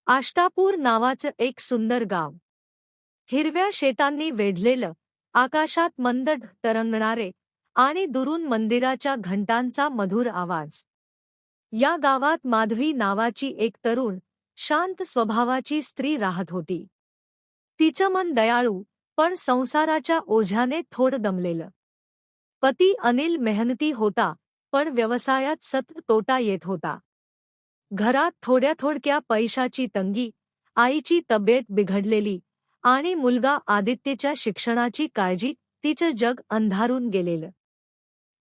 आष्टापूर नावाचं एक सुंदर गाव. हिरव्या शेतांनी वेढलेलं, आकाशात मंद तरंगणारे आणि दुरून मंदिराच्या घंटांचा मधुर आवाज. या गावात माधवी नावाची एक तरुण, शांत स्वभावाची स्त्री राहत होती. तिचं मन दयाळू, पण संसाराच्या ओझ्याने थोडं दमलेलं. पती अनिल मेहनती होता, पण व्यवसायात सतत तोटा येत होता. घरात थोड्या पैशाची तंगी, आईची तब्येत बिघडलेली आणि मुलगा आदित्यच्या शिक्षणाची काळजी, तिचं जग अंधारून गेलेलं.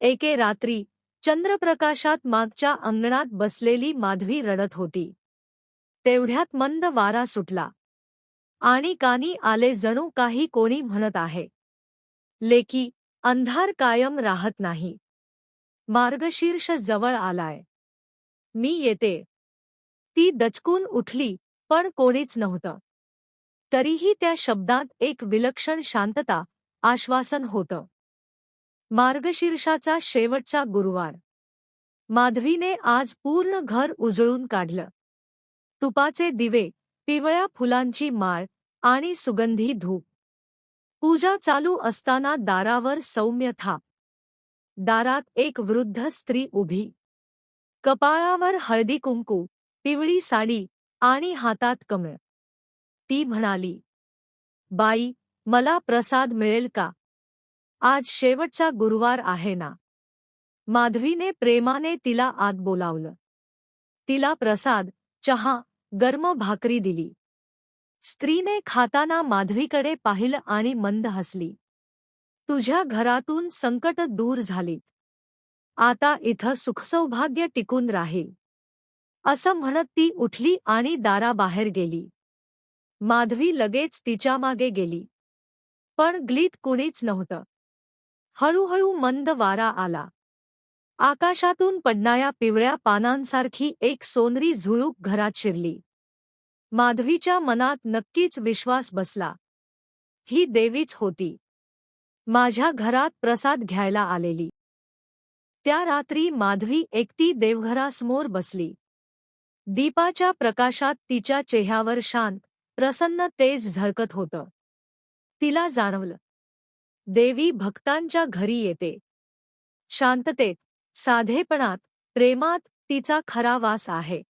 एके रात्री चंद्रप्रकाशात मागच्या अंगणात बसलेली माधवी रडत होती. तेवढ्यात मंद वारा सुटला आणि कानी आले जणू काही कोणी म्हणत आहे, लेकी, अंधार कायम राहत नाही. मार्गशीर्ष जवळ आलाय. मी येते. ती दचकून उठली, पण कोणीच नव्हतं. तरीही त्या शब्दात एक विलक्षण शांतता, आश्वासन होतं. मार्गशीर्षाचा शेवटचा गुरुवार. माधवीने आज पूर्ण घर उजळून काढलं. तुपाचे दिवे, पिवळ्या फुलांची माळ आणि सुगंधी धूप. पूजा चालू असताना दारावर सौम्य थाप. दारात एक वृद्ध स्त्री उभी. कपाळावर हळदी कुंकू, पिवळी साडी आणि हातात कमळ. ती म्हणाली, बाई, मला प्रसाद मिळेल का? आज शेवटचा गुरुवार आहे ना. माधवीने प्रेमाने तिला आत बोलावलं. तिला प्रसाद, चहा, गरम भाकरी दिली. स्त्रीने खाताना माधवीकडे पाहिलं आणि मंद हसली. तुझ्या घरातून संकट दूर झालीत. आता इथं सुखसौभाग्य टिकून राहील. असं म्हणत ती उठली आणि दाराबाहेर गेली. माधवी लगेच तिच्यामागे गेली. पण गल्लीत कुणीच नव्हतं. हळूहळू मंद वारा आला. आकाशातून पडणाऱ्या पिवळ्या पानांसारखी एक सोनेरी झुळूक घरात शिरली. माधवीच्या मनात नक्कीच विश्वास बसला. ही देवीच होती, माझ्या घरात प्रसाद घ्यायला आलेली. त्या रात्री माधवी एकटी देवघरासमोर बसली. दीपाच्या प्रकाशात तिच्या चेहऱ्यावर शांत, प्रसन्न तेज झळकत होतं. तिला जाणवलं, देवी भक्तांच्या घरी येते. शांततेत, साधेपणात, प्रेमात तिचा खरा वास आहे.